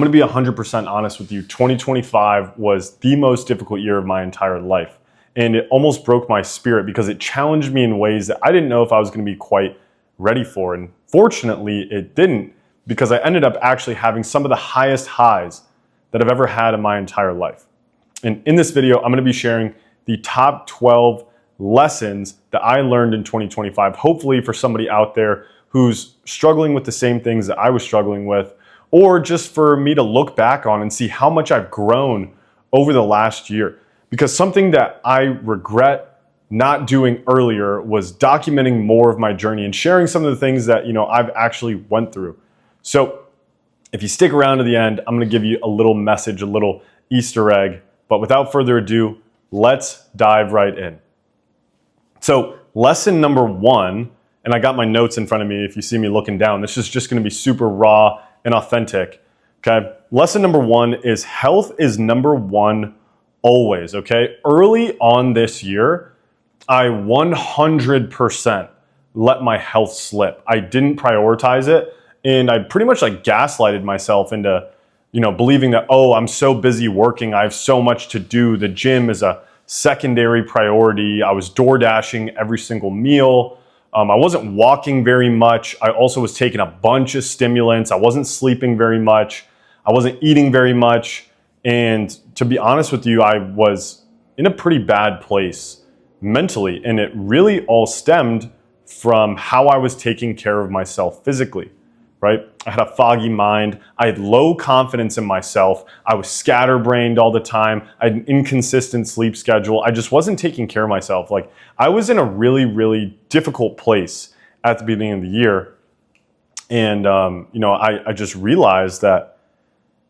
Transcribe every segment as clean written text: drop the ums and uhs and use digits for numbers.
I'm gonna be 100% honest with you. 2025 was the most difficult year of my entire life. And it almost broke my spirit because it challenged me in ways that I didn't know if I was gonna be quite ready for. And fortunately, it didn't, because I ended up actually having some of the highest highs that I've ever had in my entire life. And in this video, I'm gonna be sharing the top 12 lessons that I learned in 2025, hopefully for somebody out there who's struggling with the same things that I was struggling with, or just for me to look back on and see how much I've grown over the last year. Because something that I regret not doing earlier was documenting more of my journey and sharing some of the things that I've actually went through. So if you stick around to the end, I'm gonna give you a little message, a little Easter egg. But without further ado, let's dive right in. So lesson number one, and I got my notes in front of me if you see me looking down, this is just gonna be super raw and authentic, okay? Lesson number one is health is number one always, okay? Early on this year, I 100% let my health slip. I didn't prioritize it, and I pretty much gaslighted myself into believing that, oh, I'm so busy working, I have so much to do, the gym is a secondary priority. I was door dashing every single meal. I wasn't walking very much. I also was taking a bunch of stimulants. I wasn't sleeping very much. I wasn't eating very much. And to be honest with you, I was in a pretty bad place mentally. And it really all stemmed from how I was taking care of myself physically, right? I had a foggy mind. I had low confidence in myself. I was scatterbrained all the time. I had an inconsistent sleep schedule. I just wasn't taking care of myself. I was in a really, really difficult place at the beginning of the year. And, I just realized that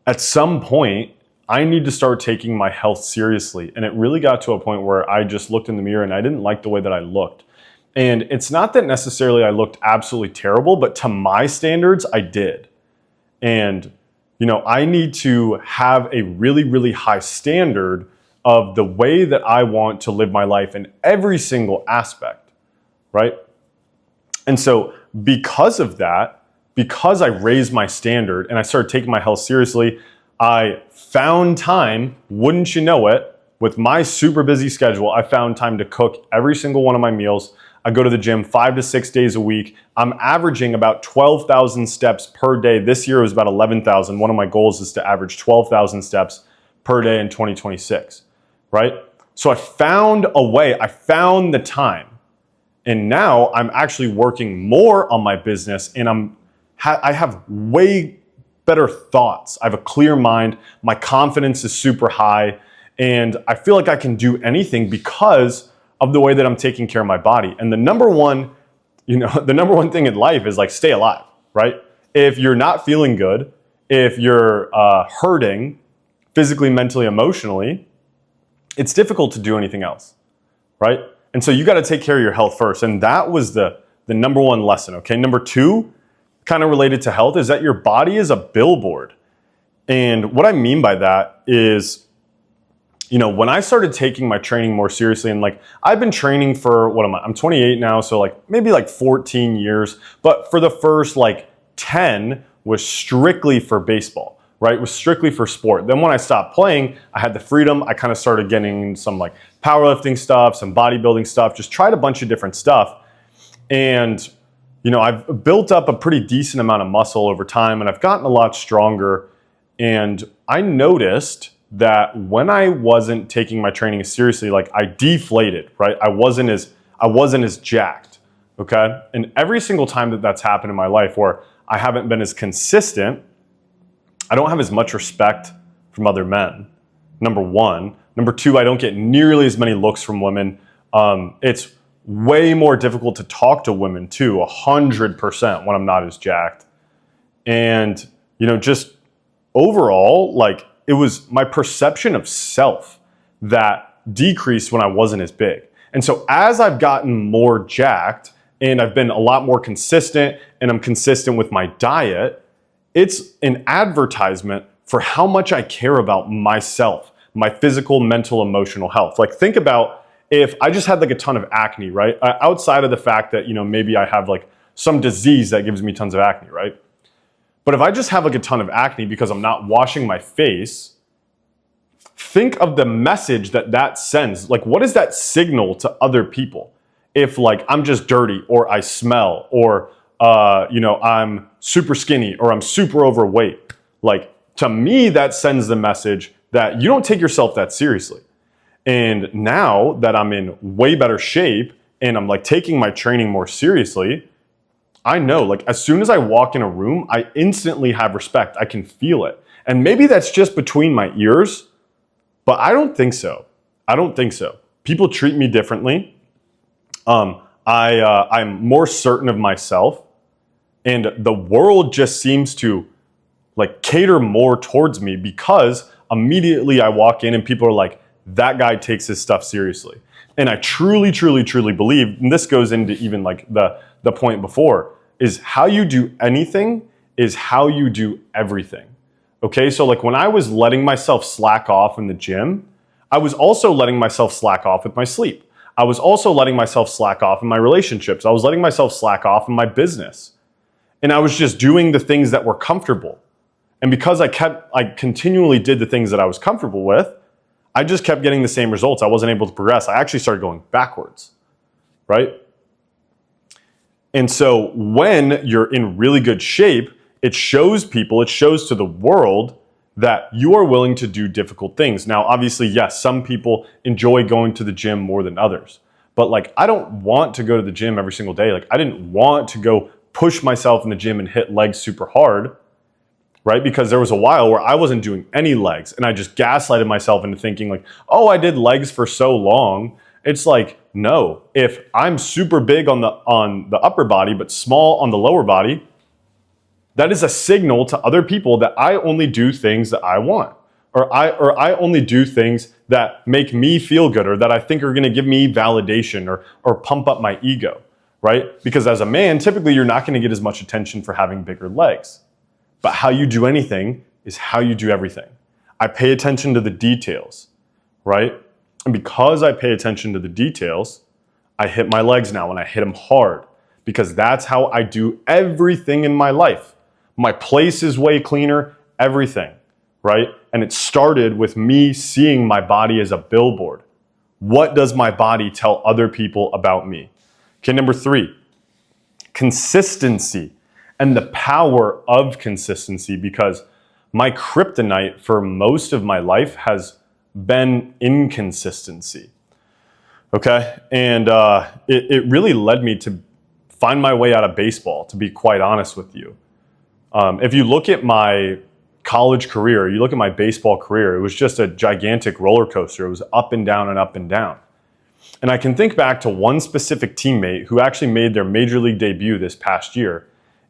at some point, I need to start taking my health seriously. And it really got to a point where I just looked in the mirror and I didn't like the way that I looked. And it's not that necessarily I looked absolutely terrible, but to my standards, I did. And, I need to have a really, really high standard of the way that I want to live my life in every single aspect, right? And so because of that, because I raised my standard and I started taking my health seriously, I found time, wouldn't you know it, with my super busy schedule, I found time to cook every single one of my meals. I go to the gym 5 to 6 days a week. I'm averaging about 12,000 steps per day. This year it was about 11,000. One of my goals is to average 12,000 steps per day in 2026, right? So I found a way, I found the time. And now I'm actually working more on my business and I have way better thoughts. I have a clear mind. My confidence is super high. And I feel like I can do anything because of the way that I'm taking care of my body. And the number one thing in life is stay alive, right? If you're not feeling good, if you're hurting physically, mentally, emotionally, it's difficult to do anything else, right? And so you got to take care of your health first. And that was the number one lesson, okay? Number two, kind of related to health, is that your body is a billboard. And what I mean by that is, when I started taking my training more seriously, and I've been training for, I'm 28 now, so maybe 14 years, but for the first 10 was strictly for baseball, right? Was strictly for sport. Then when I stopped playing, I had the freedom. I kind of started getting some powerlifting stuff, some bodybuilding stuff, just tried a bunch of different stuff. And, I've built up a pretty decent amount of muscle over time and I've gotten a lot stronger. And I noticed that when I wasn't taking my training as seriously, I deflated, right? I wasn't as jacked, okay? And every single time that that's happened in my life where I haven't been as consistent, I don't have as much respect from other men, number one. Number two, I don't get nearly as many looks from women. It's way more difficult to talk to women too, 100% when I'm not as jacked. And, just overall, it was my perception of self that decreased when I wasn't as big. And so as I've gotten more jacked and I've been a lot more consistent and I'm consistent with my diet, it's an advertisement for how much I care about myself, my physical, mental, emotional health. Think about if I just had a ton of acne, right? Outside of the fact that, maybe I have some disease that gives me tons of acne, right? But if I just have like a ton of acne because I'm not washing my face, think of the message that that sends. Like, what is that signal to other people? If like I'm just dirty, or I smell, or I'm super skinny, or I'm super overweight, like to me that sends the message that you don't take yourself that seriously. And now that I'm in way better shape and I'm like taking my training more seriously, I know like as soon as I walk in a room, I instantly have respect. I can feel it. And maybe that's just between my ears, but I don't think so. I don't think so. People treat me differently. I'm more certain of myself, and the world just seems to like cater more towards me because immediately I walk in and people are like, that guy takes his stuff seriously. And I truly, truly, truly believe, and this goes into even like the point before, is how you do anything is how you do everything. Okay, so like when I was letting myself slack off in the gym, I was also letting myself slack off with my sleep. I was also letting myself slack off in my relationships. I was letting myself slack off in my business. And I was just doing the things that were comfortable. And because I continually did the things that I was comfortable with, I just kept getting the same results. I wasn't able to progress. I actually started going backwards, right? And so when you're in really good shape, it shows people, it shows to the world that you are willing to do difficult things. Now, obviously, yes, some people enjoy going to the gym more than others. But like, I don't want to go to the gym every single day. Like, I didn't want to go push myself in the gym and hit legs super hard, right? Because there was a while where I wasn't doing any legs and I just gaslighted myself into thinking like, oh, I did legs for so long. It's like, no, if I'm super big on the upper body, but small on the lower body, that is a signal to other people that I only do things that I want, or I only do things that make me feel good, or that I think are going to give me validation or pump up my ego, right? Because as a man, typically you're not going to get as much attention for having bigger legs. But how you do anything is how you do everything. I pay attention to the details, right? And because I pay attention to the details, I hit my legs now and I hit them hard, because that's how I do everything in my life. My place is way cleaner, everything, right? And it started with me seeing my body as a billboard. What does my body tell other people about me? Okay, number 3, consistency and the power of consistency, because my kryptonite for most of my life has been inconsistency. Okay, and it really led me to find my way out of baseball, to be quite honest with you. If you look at my college career, you look at my baseball career, it was just a gigantic roller coaster. It was up and down and up and down. And I can think back to one specific teammate who actually made their major league debut this past year.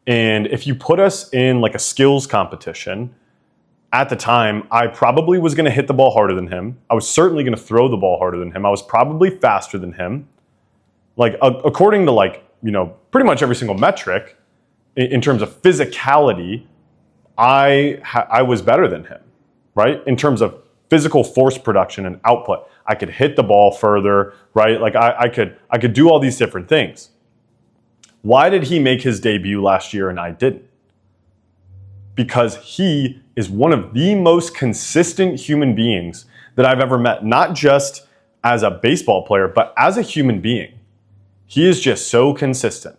And if you put us in like a skills competition, at the time, I probably was going to hit the ball harder than him. I was certainly going to throw the ball harder than him. I was probably faster than him. Like according to like, pretty much every single metric in terms of physicality, I was better than him, right? In terms of physical force production and output, I could hit the ball further, right? Like I could do all these different things. Why did he make his debut last year and I didn't? Because he is one of the most consistent human beings that I've ever met, not just as a baseball player, but as a human being. He is just so consistent,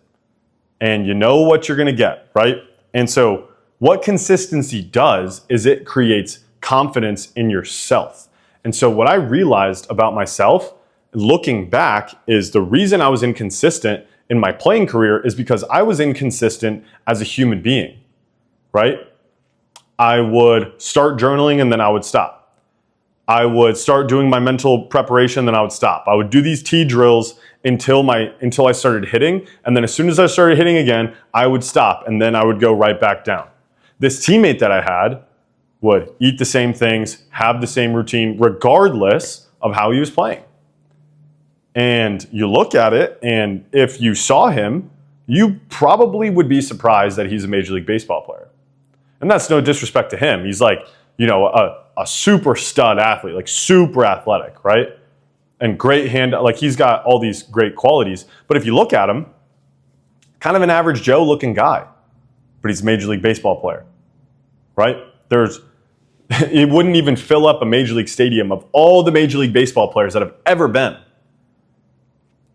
and you know what you're going to get, right? And so what consistency does is it creates confidence in yourself. And so what I realized about myself, looking back, is the reason I was inconsistent in my playing career is because I was inconsistent as a human being, right? I would start journaling and then I would stop. I would start doing my mental preparation, then I would stop. I would do these T drills until I started hitting, and then as soon as I started hitting again, I would stop and then I would go right back down. This teammate that I had would eat the same things, have the same routine, regardless of how he was playing. And you look at it, and if you saw him, you probably would be surprised that he's a Major League Baseball player. And that's no disrespect to him. He's like, a super stud athlete, like super athletic, right? And great hand, like he's got all these great qualities. But if you look at him, kind of an average Joe looking guy, but he's a Major League Baseball player, right? It wouldn't even fill up a Major League stadium of all the Major League Baseball players that have ever been.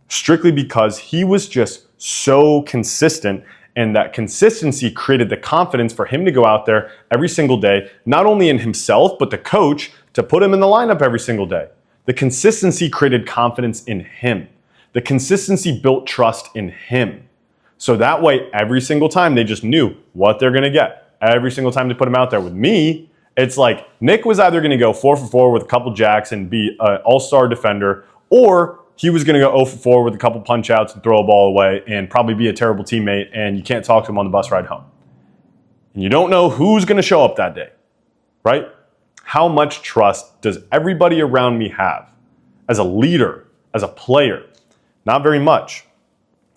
Strictly because he was just so consistent, and that consistency created the confidence for him to go out there every single day, not only in himself, but the coach to put him in the lineup every single day. The consistency created confidence in him. The consistency built trust in him. So that way, every single time they just knew what they're gonna get. Every single time they put him out there. With me, it's like Nick was either gonna go 4 for 4 with a couple jacks and be an all-star defender, or he was gonna go 0 for 4 with a couple punch outs and throw a ball away and probably be a terrible teammate, and you can't talk to him on the bus ride home. And you don't know who's gonna show up that day, right? How much trust does everybody around me have as a leader, as a player? Not very much.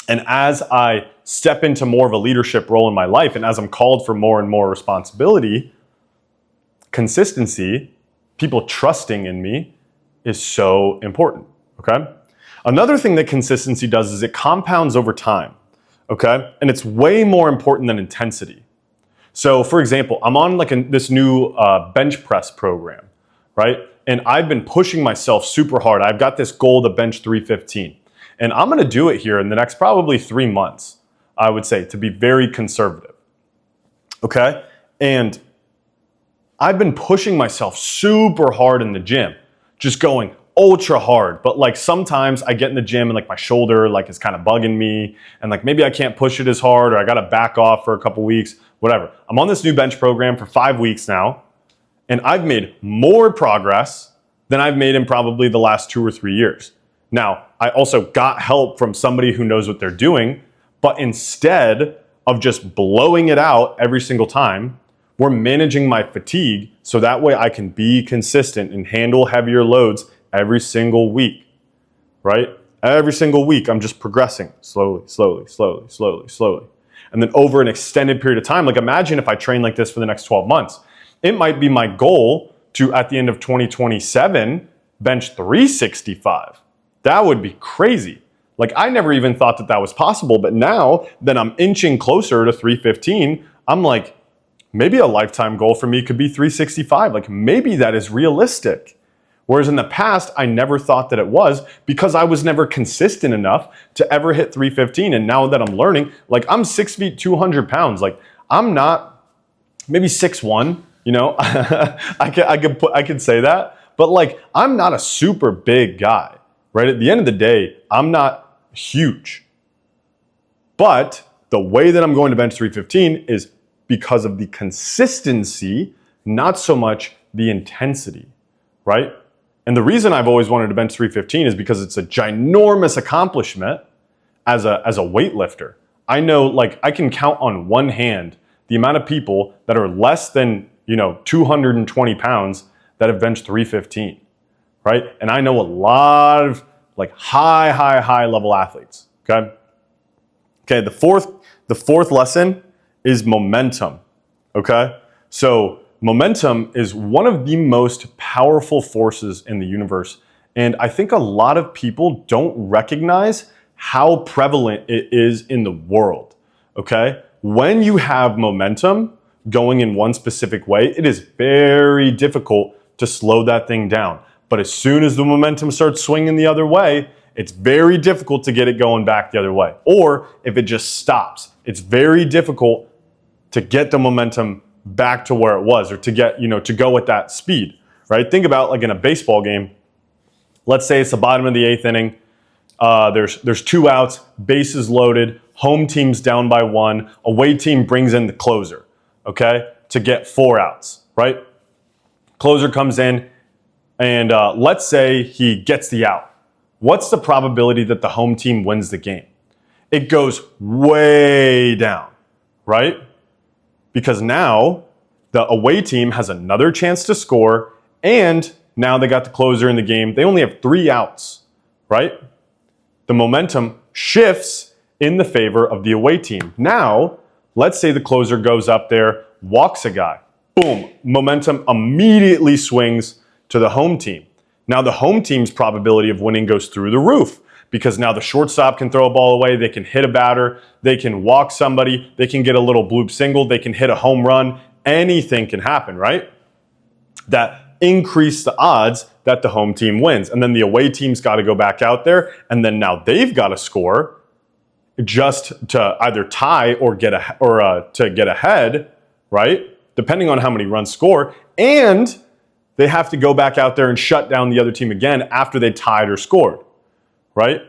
And as I step into more of a leadership role in my life, and as I'm called for more and more responsibility, consistency, people trusting in me, is so important, okay? Another thing that consistency does is it compounds over time, okay? And it's way more important than intensity. So for example, I'm on this new bench press program, right? And I've been pushing myself super hard. I've got this goal to bench 315. And I'm gonna do it here in the next probably 3 months, I would say, to be very conservative, okay? And I've been pushing myself super hard in the gym, just going ultra hard. But like sometimes I get in the gym and like my shoulder like is kind of bugging me, and like maybe I can't push it as hard, or I gotta back off for a couple weeks, whatever. I'm on this new bench program for 5 weeks now, and I've made more progress than I've made in probably the last 2 or 3 years. Now, I also got help from somebody who knows what they're doing, but instead of just blowing it out every single time, we're managing my fatigue so that way I can be consistent and handle heavier loads every single week, right? Every single week, I'm just progressing slowly, slowly, slowly, slowly, slowly. And then over an extended period of time, like imagine if I train like this for the next 12 months, it might be my goal to, at the end of 2027, bench 365. That would be crazy. Like I never even thought that that was possible, but now that I'm inching closer to 315, I'm like, maybe a lifetime goal for me could be 365. Like maybe that is realistic. Whereas in the past, I never thought that it was, because I was never consistent enough to ever hit 315. And now that I'm learning, like I'm 6 feet, 200 pounds. Like I'm not, maybe 6'1", you know, I could say that, but like I'm not a super big guy. Right? At the end of the day, I'm not huge. But the way that I'm going to bench 315 is because of the consistency, not so much the intensity, right? And the reason I've always wanted to bench 315 is because it's a ginormous accomplishment as a weightlifter. I know, like, I can count on one hand the amount of people that are less than, 220 pounds that have benched 315. Right? And I know a lot of like high level athletes. Okay. Okay. The fourth lesson is momentum. Okay. So momentum is one of the most powerful forces in the universe. And I think a lot of people don't recognize how prevalent it is in the world. Okay. When you have momentum going in one specific way, it is very difficult to slow that thing down. But as soon as the momentum starts swinging the other way, it's very difficult to get it going back the other way. Or if it just stops, it's very difficult to get the momentum back to where it was, or to get, to go at that speed, right? Think about like in a baseball game, let's say it's the bottom of the 8th inning. There's 2 outs, bases loaded, home team's down by 1, away team brings in the closer, okay, to get 4 outs, right? Closer comes in, and let's say he gets the out. What's the probability that the home team wins the game? It goes way down, right? Because now the away team has another chance to score, and now they got the closer in the game. They only have 3 outs, right? The momentum shifts in the favor of the away team. Now, let's say the closer goes up there, walks a guy. Boom, momentum immediately swings to the home team. Now the home team's probability of winning goes through the roof, because now the shortstop can throw a ball away, they can hit a batter, they can walk somebody, they can get a little bloop single, they can hit a home run, anything can happen, right? That increase the odds that the home team wins. And then the away team's got to go back out there, and then now they've got to score just to either tie or to get ahead, right? Depending on how many runs score, and they have to go back out there and shut down the other team again after they tied or scored, right?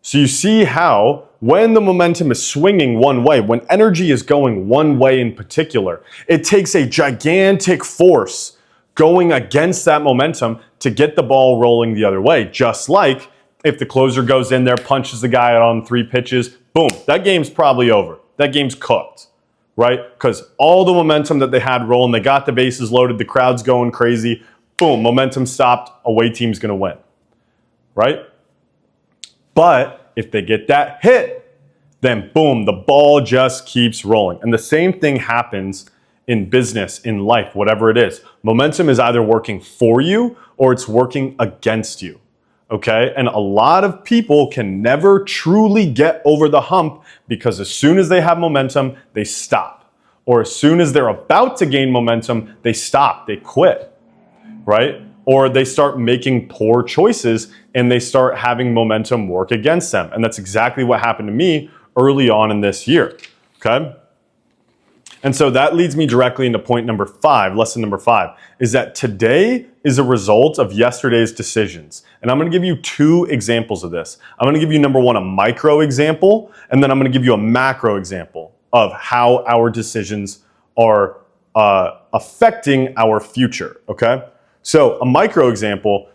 So you see how when the momentum is swinging one way, when energy is going one way in particular, it takes a gigantic force going against that momentum to get the ball rolling the other way. Just like if the closer goes in there, punches the guy out on 3 pitches, boom, that game's probably over. That game's cooked, right? Because all the momentum that they had rolling, they got the bases loaded, the crowd's going crazy, boom, momentum stopped, away team's gonna win, right? But if they get that hit, then boom, the ball just keeps rolling. And the same thing happens in business, in life, whatever it is. Momentum is either working for you or it's working against you, okay? And a lot of people can never truly get over the hump because as soon as they have momentum, they stop. Or as soon as they're about to gain momentum, they stop, they quit, right? Or they start making poor choices and they start having momentum work against them. And that's exactly what happened to me early on in this year, okay? And so that leads me directly into point number 5, lesson number 5, is that today is a result of yesterday's decisions. And I'm gonna give you 2 examples of this. I'm gonna give you, number 1, a micro example, and then I'm gonna give you a macro example of how our decisions are affecting our future, okay? So a micro example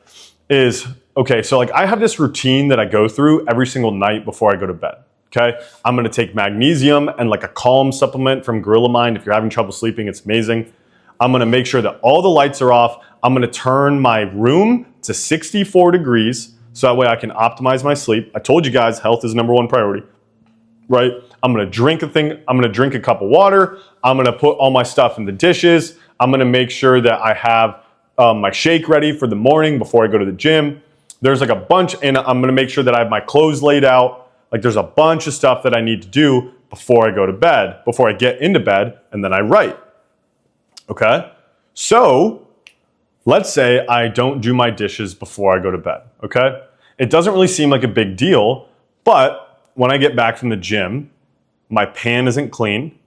is, okay, so like I have this routine that I go through every single night before I go to bed. Okay, I'm gonna take magnesium and like a calm supplement from Gorilla Mind. If you're having trouble sleeping, it's amazing. I'm gonna make sure that all the lights are off. I'm gonna turn my room to 64 degrees so that way I can optimize my sleep. I told you guys, health is number 1 priority, right? I'm gonna drink a cup of water. I'm gonna put all my stuff in the dishes. I'm gonna make sure that I have my shake ready for the morning before I go to the gym. There's like a bunch, and I'm gonna make sure that I have my clothes laid out. Like there's a bunch of stuff that I need to do before I go to bed, before I get into bed, and then I write, okay? So let's say I don't do my dishes before I go to bed, okay? It doesn't really seem like a big deal, but when I get back from the gym, my pan isn't clean,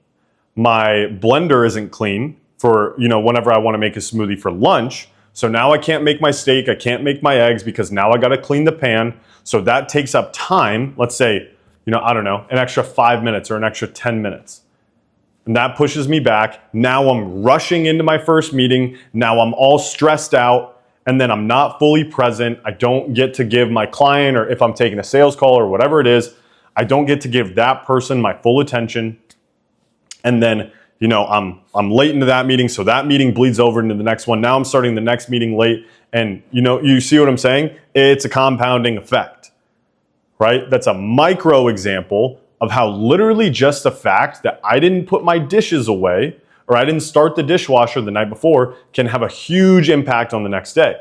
my blender isn't clean for, whenever I wanna make a smoothie for lunch. So now I can't make my steak, I can't make my eggs because now I gotta clean the pan. So that takes up time, let's say, I don't know, an extra 5 minutes or an extra 10 minutes. And that pushes me back. Now I'm rushing into my first meeting. Now I'm all stressed out and then I'm not fully present. I don't get to give my client, or if I'm taking a sales call or whatever it is, I don't get to give that person my full attention. And then, I'm late into that meeting. So that meeting bleeds over into the next one. Now I'm starting the next meeting late. And you see what I'm saying? It's a compounding effect, right? That's a micro example of how literally just the fact that I didn't put my dishes away or I didn't start the dishwasher the night before can have a huge impact on the next day,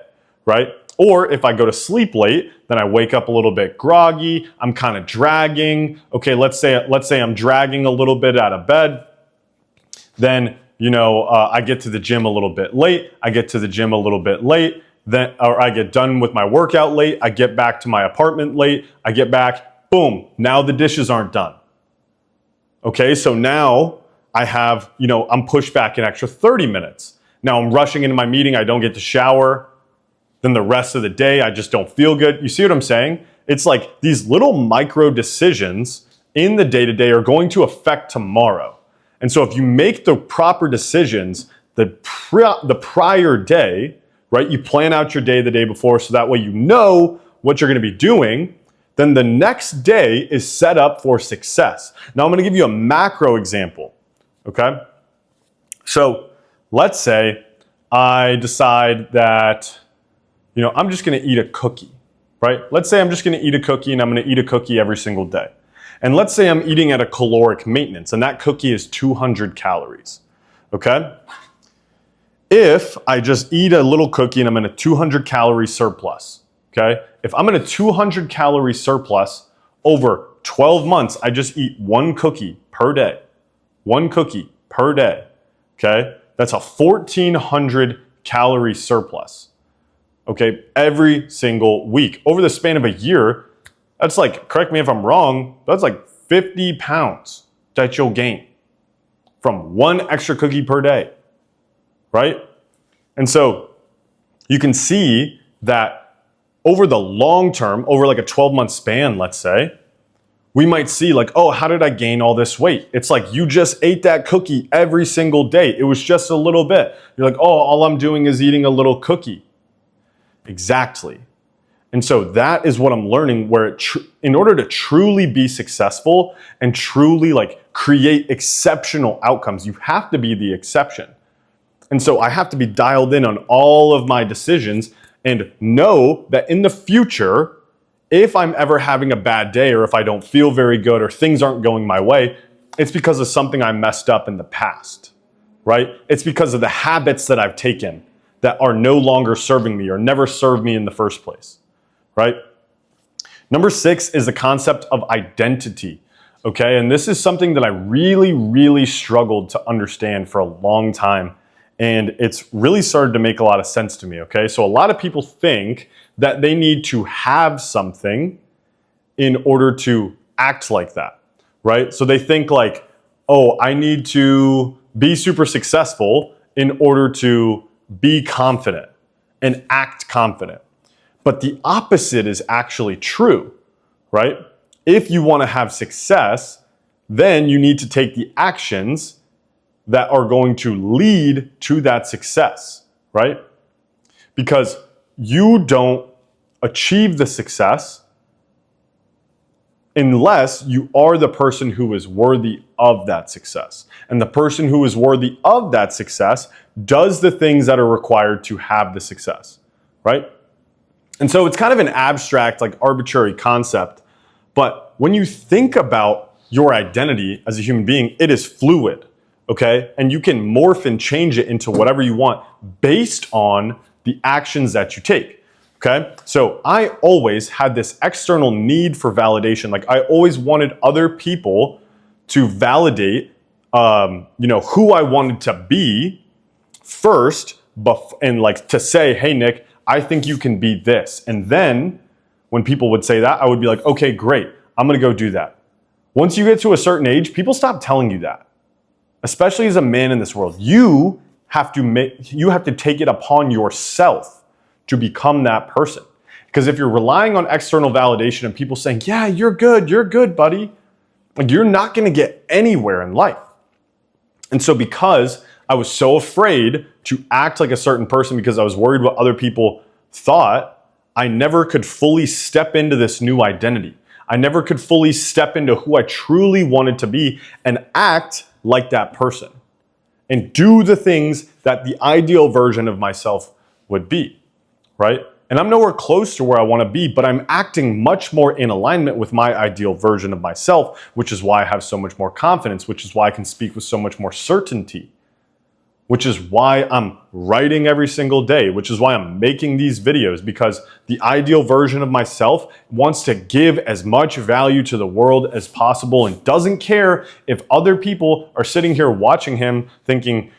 right? Or if I go to sleep late, then I wake up a little bit groggy, I'm kind of dragging. Okay, let's say I'm dragging a little bit out of bed. Then, I get to the gym a little bit late. I get to the gym a little bit late. Or I get done with my workout late, I get back to my apartment late, I get back, boom, now the dishes aren't done. Okay, so now I have, I'm pushed back an extra 30 minutes. Now I'm rushing into my meeting, I don't get to shower. Then the rest of the day, I just don't feel good. You see what I'm saying? It's like these little micro decisions in the day-to-day are going to affect tomorrow. And so if you make the proper decisions the prior day, right? You plan out your day the day before so that way you know what you're gonna be doing, then the next day is set up for success. Now I'm gonna give you a macro example, okay? So let's say I decide that, I'm just gonna eat a cookie, right? Let's say I'm just gonna eat a cookie and I'm gonna eat a cookie every single day. And let's say I'm eating at a caloric maintenance and that cookie is 200 calories, okay? If I just eat a little cookie and I'm in a 200 calorie surplus, okay? If I'm in a 200 calorie surplus over 12 months, I just eat one cookie per day. One cookie per day, okay? That's a 1,400 calorie surplus, okay? Every single week. Over the span of a year, that's like, correct me if I'm wrong, that's like 50 pounds that you'll gain from one extra cookie per day, right? And so you can see that over the long term, over like a 12-month span, let's say, we might see like, oh, how did I gain all this weight? It's like you just ate that cookie every single day. It was just a little bit. You're like, oh, all I'm doing is eating a little cookie. Exactly. And so that is what I'm learning, where in order to truly be successful and truly like create exceptional outcomes, you have to be the exception. And so I have to be dialed in on all of my decisions and know that in the future, if I'm ever having a bad day or if I don't feel very good or things aren't going my way, it's because of something I messed up in the past, right? It's because of the habits that I've taken that are no longer serving me or never served me in the first place, right? Number 6 is the concept of identity, okay? And this is something that I really struggled to understand for a long time. And it's really started to make a lot of sense to me, okay? So a lot of people think that they need to have something in order to act like that, right? So they think like, oh, I need to be super successful in order to be confident and act confident. But the opposite is actually true, right? If you want to have success, then you need to take the actions that are going to lead to that success, right? Because you don't achieve the success unless you are the person who is worthy of that success. And the person who is worthy of that success does the things that are required to have the success, right? And so it's kind of an abstract, like arbitrary concept. But when you think about your identity as a human being, it is fluid. Okay? And you can morph and change it into whatever you want based on the actions that you take. Okay? So I always had this external need for validation. Like I always wanted other people to validate, who I wanted to be first, and like to say, hey, Nick, I think you can be this. And then when people would say that, I would be like, okay, great. I'm going to go do that. Once you get to a certain age, people stop telling you that. Especially as a man in this world, you have to take it upon yourself to become that person. Because if you're relying on external validation and people saying, yeah, you're good, buddy, like you're not going to get anywhere in life. And so because I was so afraid to act like a certain person because I was worried what other people thought, I never could fully step into this new identity. I never could fully step into who I truly wanted to be and act like that person and do the things that the ideal version of myself would be, right? And I'm nowhere close to where I want to be, but I'm acting much more in alignment with my ideal version of myself, which is why I have so much more confidence, which is why I can speak with so much more certainty, which is why I'm writing every single day, which is why I'm making these videos, because the ideal version of myself wants to give as much value to the world as possible and doesn't care if other people are sitting here watching him thinking,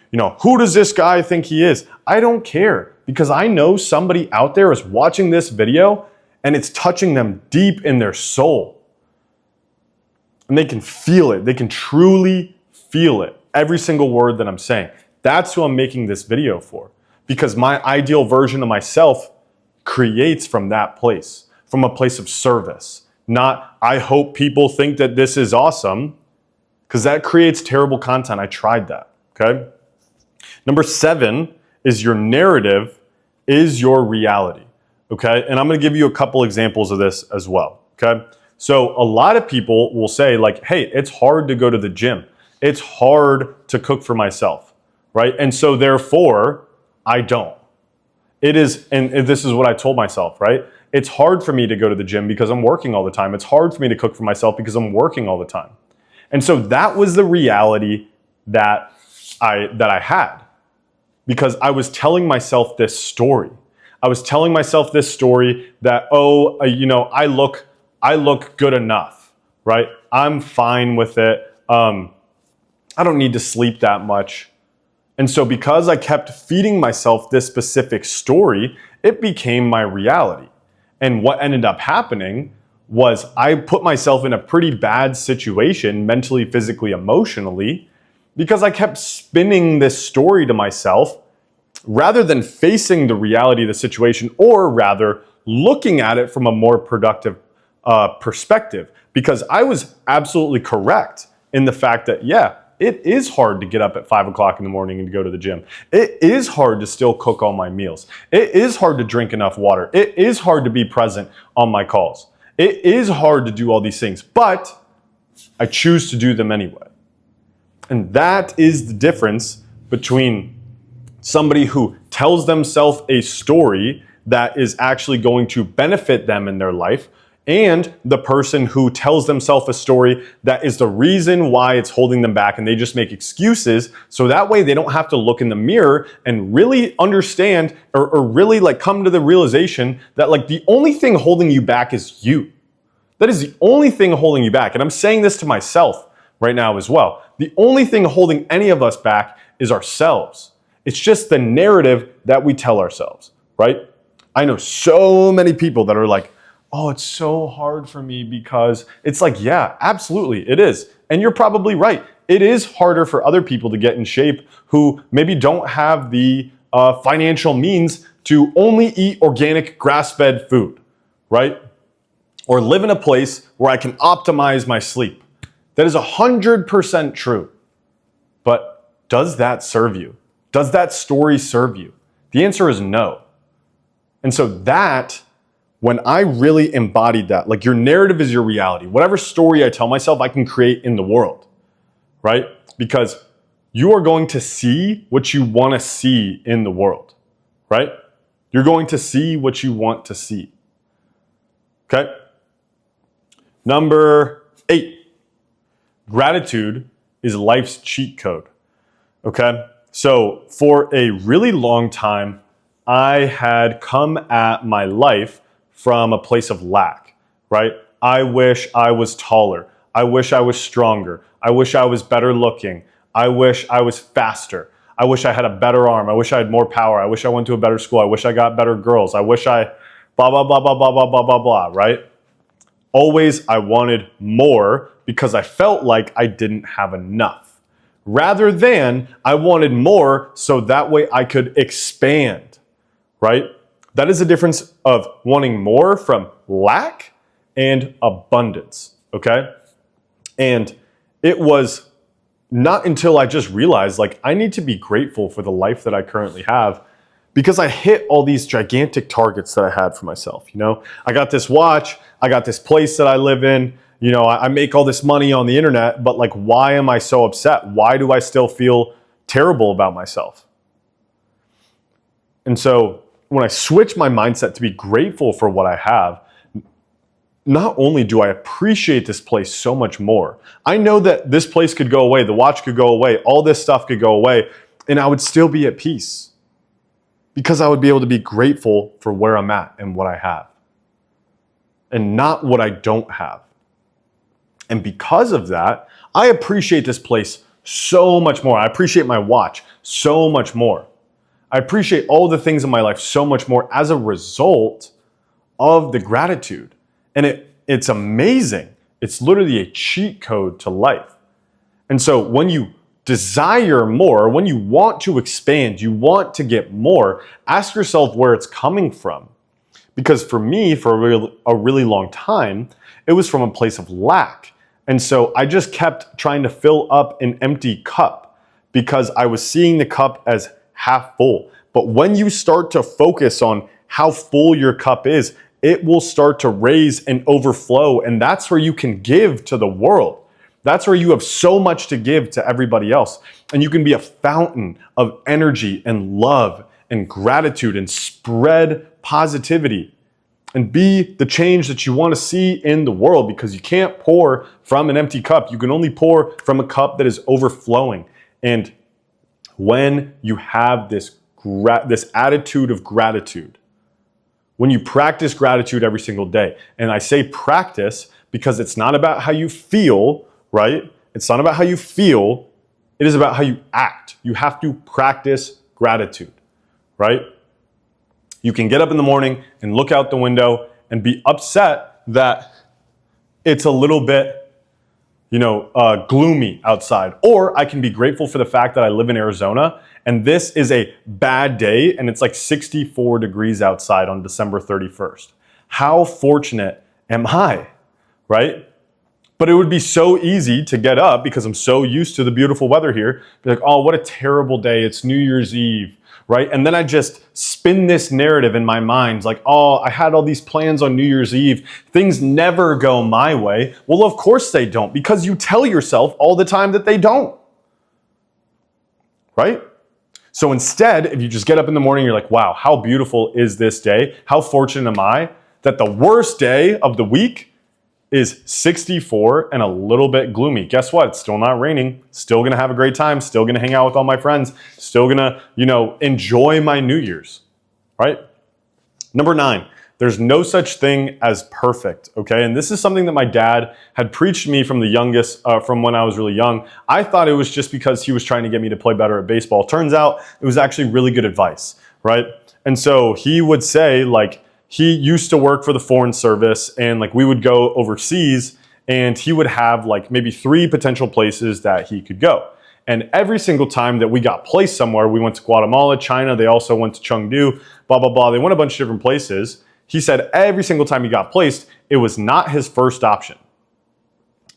who does this guy think he is? I don't care, because I know somebody out there is watching this video and it's touching them deep in their soul. And they can feel it. They can truly feel it. Every single word that I'm saying. That's who I'm making this video for, because my ideal version of myself creates from that place, from a place of service. Not, I hope people think that this is awesome, because that creates terrible content. I tried that, okay? Number 7 is your narrative is your reality, okay? And I'm gonna give you a couple examples of this as well, okay? So a lot of people will say like, hey, it's hard to go to the gym. It's hard to cook for myself. Right? And so therefore, I don't. It is, and this is what I told myself, right? It's hard for me to go to the gym because I'm working all the time. It's hard for me to cook for myself because I'm working all the time. And so that was the reality that I had, because I was telling myself this story. I was telling myself this story that, I look good enough, right? I'm fine with it. I don't need to sleep that much. And so because I kept feeding myself this specific story, it became my reality. And what ended up happening was I put myself in a pretty bad situation, mentally, physically, emotionally, because I kept spinning this story to myself rather than facing the reality of the situation, or rather looking at it from a more productive perspective. Because I was absolutely correct in the fact that, yeah, it is hard to get up at 5 o'clock in the morning and to go to the gym. It is hard to still cook all my meals. It is hard to drink enough water. It is hard to be present on my calls. It is hard to do all these things, but I choose to do them anyway. And that is the difference between somebody who tells themselves a story that is actually going to benefit them in their life, and the person who tells themselves a story that is the reason why it's holding them back, and they just make excuses so that way they don't have to look in the mirror and really understand or really come to the realization that the only thing holding you back is you. That is the only thing holding you back. And I'm saying this to myself right now as well. The only thing holding any of us back is ourselves. It's just the narrative that we tell ourselves, right? I know so many people that are like, oh, it's so hard for me because it's yeah, absolutely, it is. And you're probably right. It is harder for other people to get in shape who maybe don't have the financial means to only eat organic grass-fed food, right? Or live in a place where I can optimize my sleep. That is 100% true. But does that serve you? Does that story serve you? The answer is no. And so that, when I really embodied that, your narrative is your reality. Whatever story I tell myself, I can create in the world, right? Because you are going to see what you want to see in the world, right? You're going to see what you want to see. Okay? Number 8, gratitude is life's cheat code. Okay? So for a really long time, I had come at my life from a place of lack, right? I wish I was taller. I wish I was stronger. I wish I was better looking. I wish I was faster. I wish I had a better arm. I wish I had more power. I wish I went to a better school. I wish I got better girls. I wish I blah, blah, blah, blah, blah, blah, blah, blah, blah, right? Always I wanted more because I felt like I didn't have enough. Rather than I wanted more so that way I could expand, right? That is the difference of wanting more from lack and abundance, okay? And it was not until I just realized I need to be grateful for the life that I currently have because I hit all these gigantic targets that I had for myself. I got this watch, I got this place that I live in, I make all this money on the internet, but why am I so upset? Why do I still feel terrible about myself? And so when I switch my mindset to be grateful for what I have, not only do I appreciate this place so much more, I know that this place could go away, the watch could go away, all this stuff could go away, and I would still be at peace because I would be able to be grateful for where I'm at and what I have and not what I don't have. And because of that, I appreciate this place so much more. I appreciate my watch so much more. I appreciate all the things in my life so much more as a result of the gratitude. And it's amazing. It's literally a cheat code to life. And so when you desire more, when you want to expand, you want to get more, ask yourself where it's coming from. Because for me, for a really long time, it was from a place of lack. And so I just kept trying to fill up an empty cup because I was seeing the cup as half full. But when you start to focus on how full your cup is, it will start to raise and overflow. And that's where you can give to the world. That's where you have so much to give to everybody else. And you can be a fountain of energy and love and gratitude and spread positivity and be the change that you want to see in the world, because you can't pour from an empty cup. You can only pour from a cup that is overflowing. And when you have this attitude of gratitude, When you practice gratitude every single day. And I say practice because it's not about how you feel, right? It's not about how you feel. It is about how you act. You have to practice gratitude, right? You can get up in the morning and look out the window and be upset that it's a little bit, gloomy outside. Or I can be grateful for the fact that I live in Arizona and this is a bad day and it's like 64 degrees outside on December 31st. How fortunate am I, right? But it would be so easy to get up because I'm so used to the beautiful weather here. Be like, oh, what a terrible day. It's New Year's Eve, right? And then I just spin this narrative in my mind like, oh, I had all these plans on New Year's Eve. Things never go my way. Well, of course they don't because you tell yourself all the time that they don't, right? So instead, if you just get up in the morning, you're like, wow, how beautiful is this day? How fortunate am I that the worst day of the week is 64 and a little bit gloomy. Guess what? It's still not raining. Still gonna have a great time. Still gonna hang out with all my friends. Still gonna, enjoy my New Year's, right? Number 9, there's no such thing as perfect, okay? And this is something that my dad had preached to me from from when I was really young. I thought it was just because he was trying to get me to play better at baseball. Turns out it was actually really good advice, right? And so he would say he used to work for the Foreign Service and we would go overseas and he would have maybe 3 potential places that he could go. And every single time that we got placed somewhere, we went to Guatemala, China, they also went to Chengdu, blah, blah, blah. They went a bunch of different places. He said every single time he got placed, it was not his first option,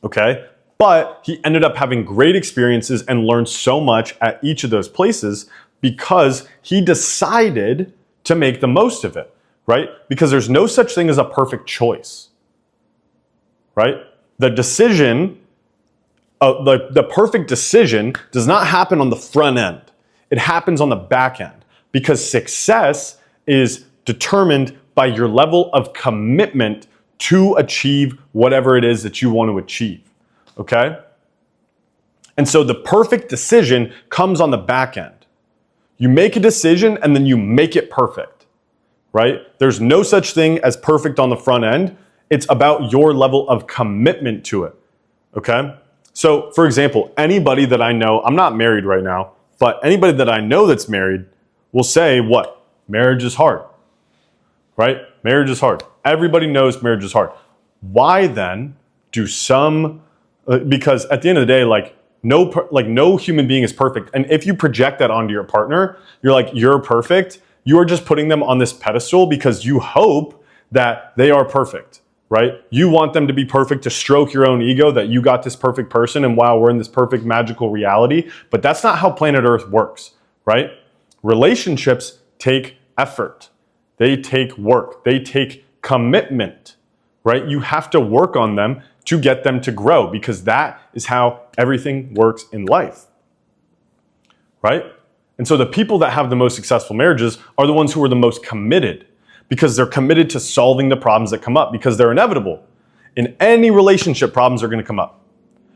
okay? But he ended up having great experiences and learned so much at each of those places because he decided to make the most of it. Right? Because there's no such thing as a perfect choice, right? The decision, the perfect decision does not happen on the front end. It happens on the back end because success is determined by your level of commitment to achieve whatever it is that you want to achieve, okay? And so the perfect decision comes on the back end. You make a decision and then you make it perfect. Right? There's no such thing as perfect on the front end. It's about your level of commitment to it. Okay? So, for example, anybody that I know, I'm not married right now, but anybody that I know that's married will say what? Marriage is hard. Right? Marriage is hard. Everybody knows marriage is hard. Why then do because at the end of the day, no human being is perfect. And if you project that onto your partner, you're perfect. You are just putting them on this pedestal because you hope that they are perfect, right? You want them to be perfect to stroke your own ego that you got this perfect person and wow, we're in this perfect magical reality. But that's not how planet Earth works, right? Relationships take effort. They take work. They take commitment, right? You have to work on them to get them to grow because that is how everything works in life, right? And so the people that have the most successful marriages are the ones who are the most committed because they're committed to solving the problems that come up because they're inevitable. In any relationship, problems are going to come up.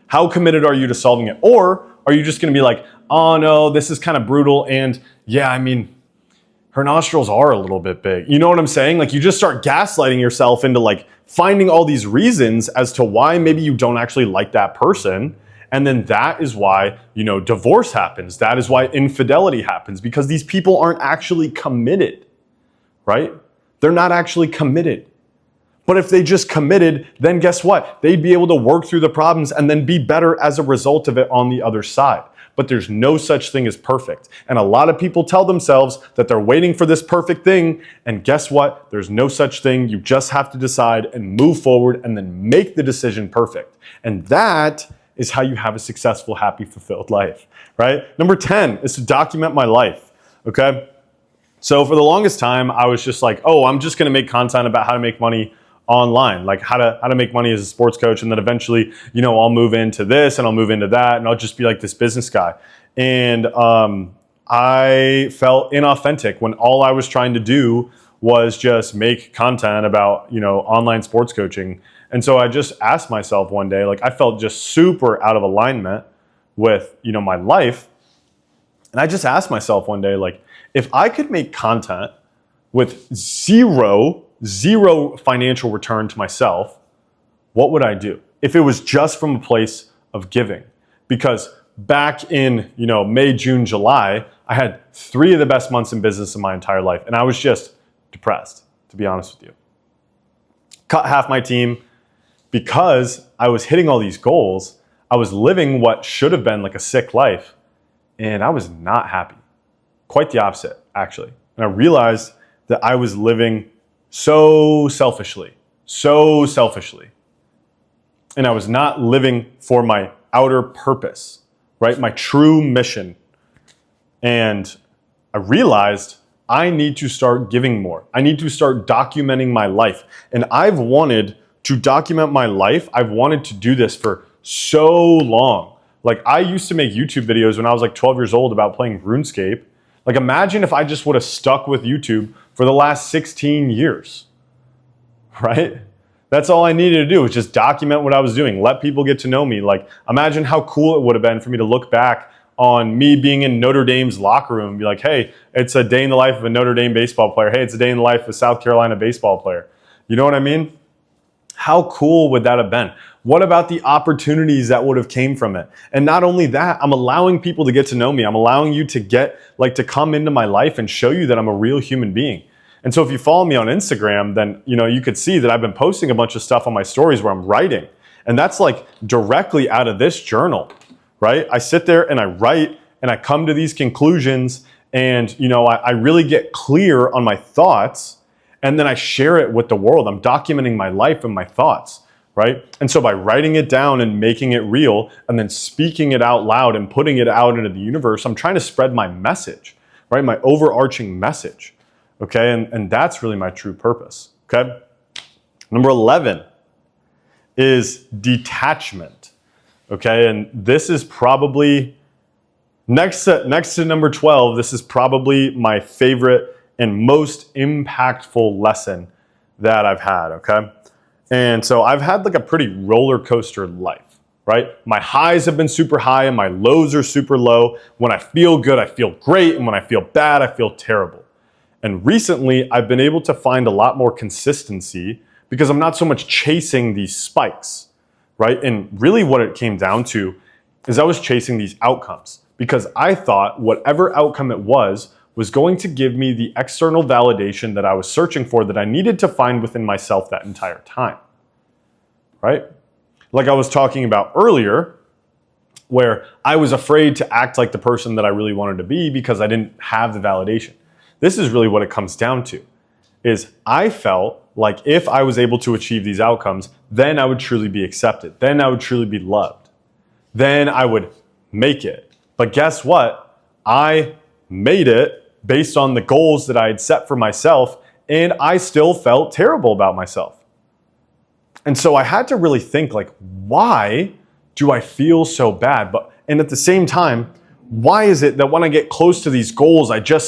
How committed are you to solving it? Or are you just going to be like, oh no, this is kind of brutal and her nostrils are a little bit big. You know what I'm saying? You just start gaslighting yourself into finding all these reasons as to why maybe you don't actually like that person. And then that is why, divorce happens. That is why infidelity happens because these people aren't actually committed, right? They're not actually committed. But if they just committed, then guess what? They'd be able to work through the problems and then be better as a result of it on the other side. But there's no such thing as perfect. And a lot of people tell themselves that they're waiting for this perfect thing. And guess what? There's no such thing. You just have to decide and move forward and then make the decision perfect. And that is how you have a successful, happy, fulfilled life, right? Number 10 is to document my life, okay? So for the longest time, I was just I'm just gonna make content about how to make money online, how to make money as a sports coach. And then eventually, I'll move into this and I'll move into that and I'll just be this business guy. And I felt inauthentic when all I was trying to do was just make content about, online sports coaching. And so I just asked myself one day, I felt just super out of alignment with, my life. And I just asked myself one day, if I could make content with zero financial return to myself, what would I do? If it was just from a place of giving? Because back in, May, June, July, I had 3 of the best months in business in my entire life. And I was just depressed, to be honest with you. Cut half my team because I was hitting all these goals. I was living what should have been like a sick life. And I was not happy. Quite the opposite, actually. And I realized that I was living so selfishly. And I was not living for my outer purpose, right? My true mission. And I realized I need to start giving more. I need to start documenting my life. And I've wanted to document my life. I've wanted to do this for so long. Like, I used to make YouTube videos when I was like 12 years old about playing RuneScape. Like, imagine if I just would have stuck with YouTube for the last 16 years, right? That's all I needed to do, was just document what I was doing, let people get to know me. Like, imagine how cool it would have been for me to look back on me being in Notre Dame's locker room and be like, hey, it's a day in the life of a Notre Dame baseball player. Hey, it's a day in the life of a South Carolina baseball player. You know what I mean? How cool would that have been? What about the opportunities that would have came from it? And not only that, I'm allowing people to get to know me. I'm allowing you to come into my life and show you that I'm a real human being. And so if you follow me on Instagram, then you could see that I've been posting a bunch of stuff on my stories where I'm writing. And that's like directly out of this journal, right? I sit there and I write and I come to these conclusions, and I really get clear on my thoughts, and then I share it with the world. I'm documenting my life and my thoughts, right? And so by writing it down and making it real and then speaking it out loud and putting it out into the universe, I'm trying to spread my message, right? My overarching message. Okay, and that's really my true purpose, okay? Number 11 is detachment, okay? And this is probably, next to number 12, this is probably my favorite and most impactful lesson that I've had, okay? And so I've had like a pretty roller coaster life, right? My highs have been super high and my lows are super low. When I feel good, I feel great. And when I feel bad, I feel terrible. And recently, I've been able to find a lot more consistency because I'm not so much chasing these spikes, right? And really what it came down to is I was chasing these outcomes because I thought whatever outcome it was going to give me the external validation that I was searching for, that I needed to find within myself that entire time, right? Like I was talking about earlier, where I was afraid to act like the person that I really wanted to be because I didn't have the validation. This is really what it comes down to, is I felt like if I was able to achieve these outcomes, then I would truly be accepted. Then I would truly be loved. Then I would make it. But guess what? I made it based on the goals that I had set for myself, and I still felt terrible about myself. And so I had to really think, like, why do I feel so bad? And at the same time, why is it that when I get close to these goals, I get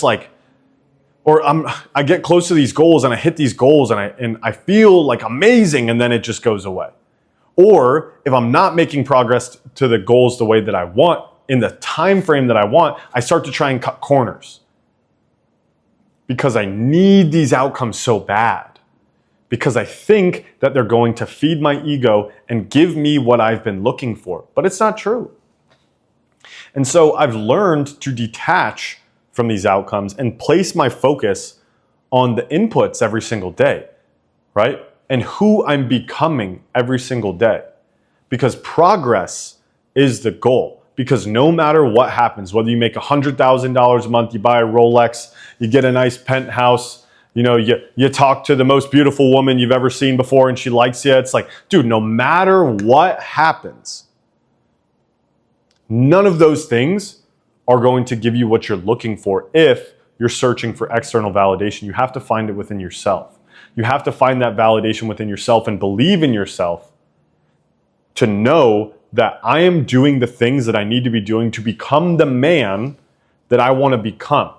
close to these goals and I hit these goals and I feel like amazing, and then it just goes away? Or if I'm not making progress to the goals the way that I want, in the time frame that I want, I start to try and cut corners because I need these outcomes so bad, because I think that they're going to feed my ego and give me what I've been looking for. But it's not true. And so I've learned to detach from these outcomes and place my focus on the inputs every single day, right? And who I'm becoming every single day. Because progress is the goal. Because no matter what happens, whether you make $100,000 a month, you buy a Rolex, you get a nice penthouse, you talk to the most beautiful woman you've ever seen before and she likes you. It's like, dude, no matter what happens, none of those things are going to give you what you're looking for if you're searching for external validation. You have to find it within yourself. You have to find that validation within yourself and believe in yourself to know that I am doing the things that I need to be doing to become the man that I want to become.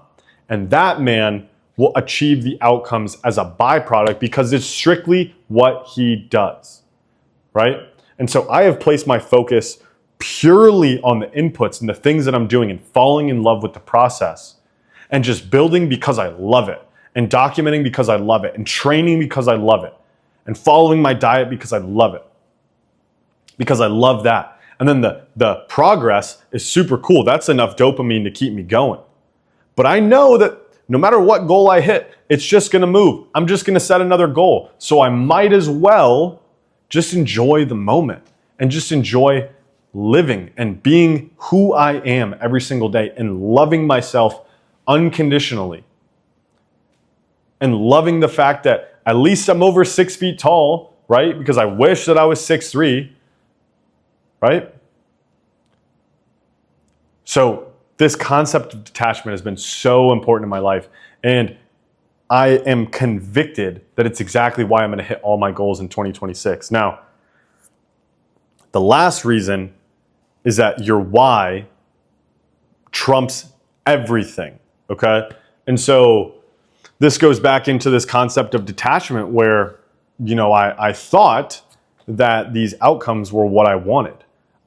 And that man will achieve the outcomes as a byproduct because it's strictly what he does, right? And so I have placed my focus purely on the inputs and the things that I'm doing and falling in love with the process and just building because I love it. and documenting because I love it, and training because I love it, and following my diet because I love it, because I love that. And then the progress is super cool. That's enough dopamine to keep me going. But I know that no matter what goal I hit, it's just going to move. I'm just going to set another goal. So I might as well just enjoy the moment and just enjoy living and being who I am every single day and loving myself unconditionally. And loving the fact that at least I'm over 6 feet tall, right? Because I wish that I was 6'3", right? So this concept of detachment has been so important in my life. And I am convicted that it's exactly why I'm going to hit all my goals in 2026. Now, the last reason is that your why trumps everything, okay? And so this goes back into this concept of detachment where, I thought that these outcomes were what I wanted.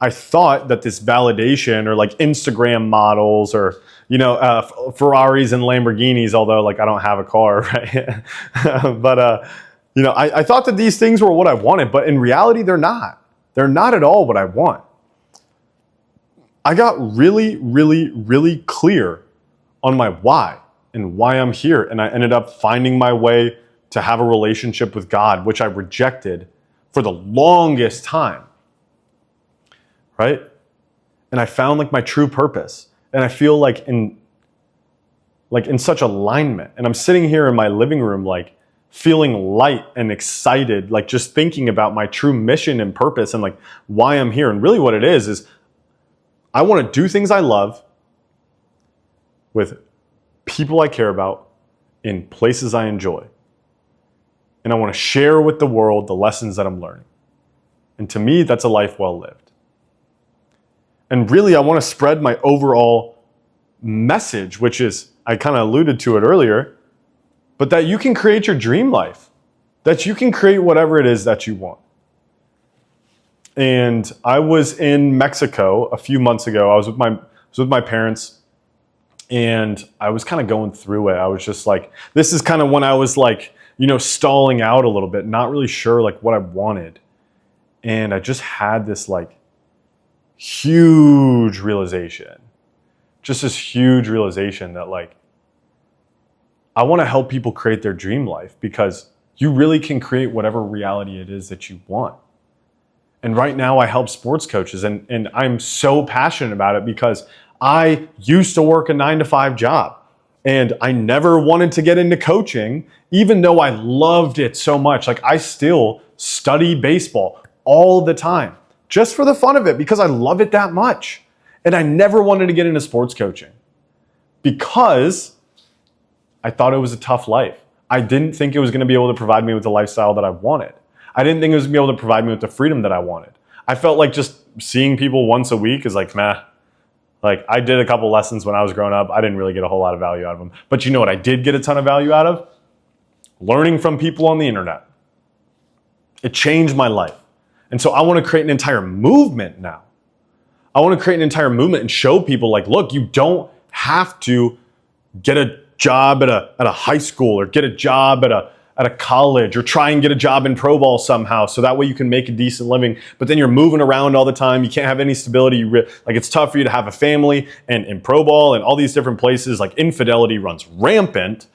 I thought that this validation or like Instagram models or, Ferraris and Lamborghinis, although like I don't have a car, right? But, I thought that these things were what I wanted, but in reality, they're not. They're not at all what I want. I got really, really, really clear on my why and why I'm here. And I ended up finding my way to have a relationship with God, which I rejected for the longest time. Right? And I found like my true purpose. And I feel like in such alignment. And I'm sitting here in my living room, like feeling light and excited, like just thinking about my true mission and purpose and like why I'm here. And really what it is I want to do things I love with people I care about in places I enjoy. And I want to share with the world the lessons that I'm learning. And to me, that's a life well lived. And really, I want to spread my overall message, which is, I kind of alluded to it earlier, but that you can create your dream life, that you can create whatever it is that you want. And I was in Mexico a few months ago. I was with my parents, and I was kind of going through it. I was just like, this is kind of when I was like, stalling out a little bit, not really sure like what I wanted. And I just had this like huge realization, just this huge realization that like, I want to help people create their dream life because you really can create whatever reality it is that you want. And right now I help sports coaches and I'm so passionate about it because I used to work a 9-to-5 job and I never wanted to get into coaching, even though I loved it so much. Like I still study baseball all the time just for the fun of it because I love it that much. And I never wanted to get into sports coaching because I thought it was a tough life. I didn't think it was going to be able to provide me with the lifestyle that I wanted. I didn't think it was going to be able to provide me with the freedom that I wanted. I felt like just seeing people once a week is like, meh. Like I did a couple lessons when I was growing up. I didn't really get a whole lot of value out of them. But you know what I did get a ton of value out of? Learning from people on the internet. It changed my life. And so I want to create an entire movement now. I want to create an entire movement and show people like, look, you don't have to get a job at a high school or get a job at a college or try and get a job in pro ball somehow so that way you can make a decent living, but then you're moving around all the time. You can't have any stability. Like it's tough for you to have a family, and in pro ball and all these different places, like infidelity runs rampant.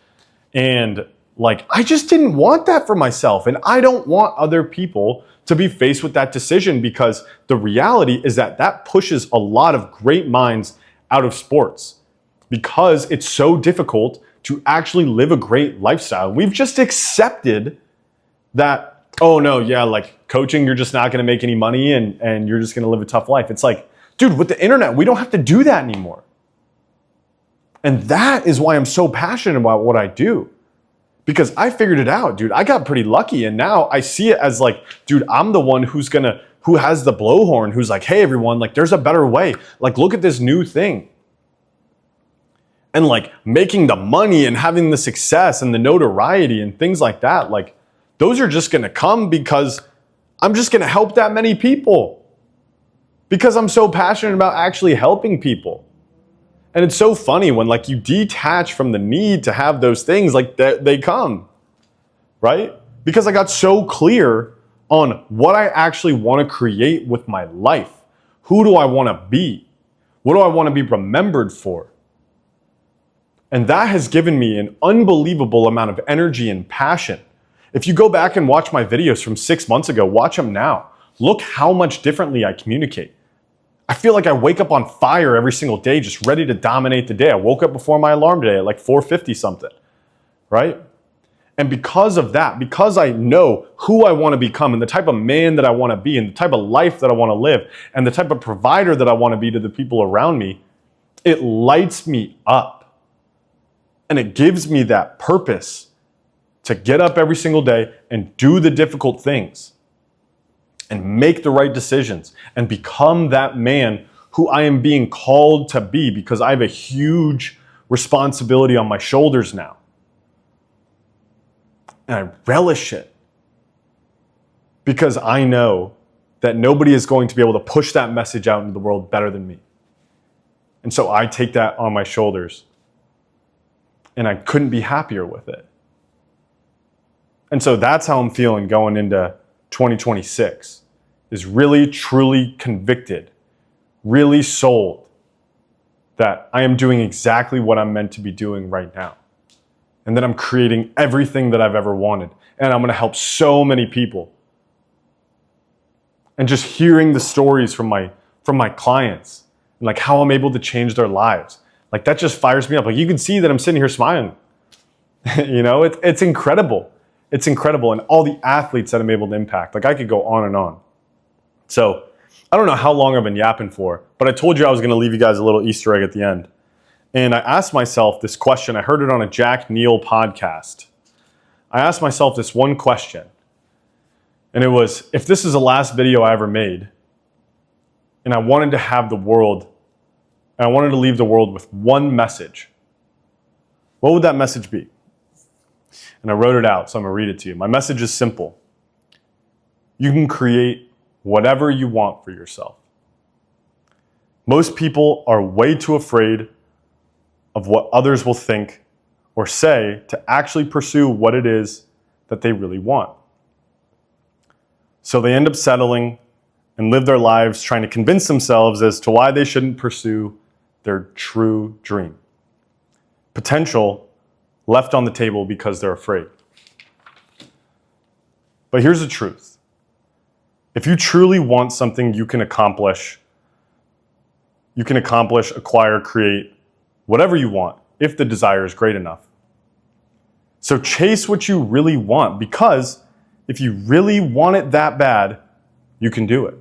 And like, I just didn't want that for myself. And I don't want other people to be faced with that decision because the reality is that pushes a lot of great minds out of sports because it's so difficult to actually live a great lifestyle. We've just accepted that, oh no, yeah, like coaching, you're just not gonna make any money and you're just gonna live a tough life. It's like, dude, with the internet, we don't have to do that anymore. And that is why I'm so passionate about what I do. Because I figured it out, dude. I got pretty lucky and now I see it as like, dude, I'm the one who has the blowhorn, who's like, hey everyone, like there's a better way. Like look at this new thing. And like making the money and having the success and the notoriety and things like that, like those are just gonna come because I'm just gonna help that many people. Because I'm so passionate about actually helping people. And it's so funny when like you detach from the need to have those things, like they come, right? Because I got so clear on what I actually want to create with my life. Who do I want to be? What do I want to be remembered for? And that has given me an unbelievable amount of energy and passion. If you go back and watch my videos from 6 months ago, watch them now. Look how much differently I communicate. I feel like I wake up on fire every single day, just ready to dominate the day. I woke up before my alarm today at like 4:50 something, right? And because of that, because I know who I want to become and the type of man that I want to be and the type of life that I want to live and the type of provider that I want to be to the people around me, it lights me up. And it gives me that purpose to get up every single day and do the difficult things and make the right decisions and become that man who I am being called to be, because I have a huge responsibility on my shoulders now. And I relish it because I know that nobody is going to be able to push that message out into the world better than me. And so I take that on my shoulders, and I couldn't be happier with it. And so that's how I'm feeling going into 2026, is really, truly convicted, really sold that I am doing exactly what I'm meant to be doing right now. And that I'm creating everything that I've ever wanted. And I'm going to help so many people. And just hearing the stories from my clients, and like how I'm able to change their lives, like that just fires me up. Like you can see that I'm sitting here smiling. You know, it's incredible. It's incredible. And all the athletes that I'm able to impact, like I could go on and on. So I don't know how long I've been yapping for, but I told you I was going to leave you guys a little Easter egg at the end. And I asked myself this question. I heard it on a Jack Neal podcast. I asked myself this one question. And it was, if this is the last video I ever made, and I wanted to have the world, and I wanted to leave the world with one message, what would that message be? And I wrote it out, so I'm going to read it to you. My message is simple. You can create whatever you want for yourself. Most people are way too afraid of what others will think or say to actually pursue what it is that they really want. So they end up settling and live their lives trying to convince themselves as to why they shouldn't pursue their true dream. Potential left on the table because they're afraid. But here's the truth. If you truly want something, you can accomplish, acquire, create, whatever you want, if the desire is great enough. So chase what you really want, because if you really want it that bad, you can do it.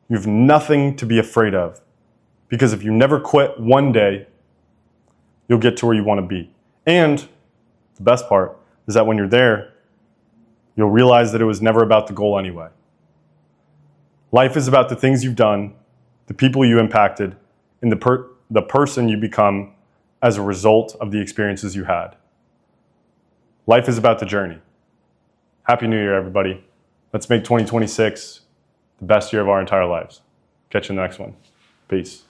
You have nothing to be afraid of, because if you never quit one day, you'll get to where you want to be. And the best part is that when you're there, you'll realize that it was never about the goal anyway. Life is about the things you've done, the people you impacted, and the person you become as a result of the experiences you had. Life is about the journey. Happy New Year, everybody. Let's make 2026 the best year of our entire lives. Catch you in the next one. Peace.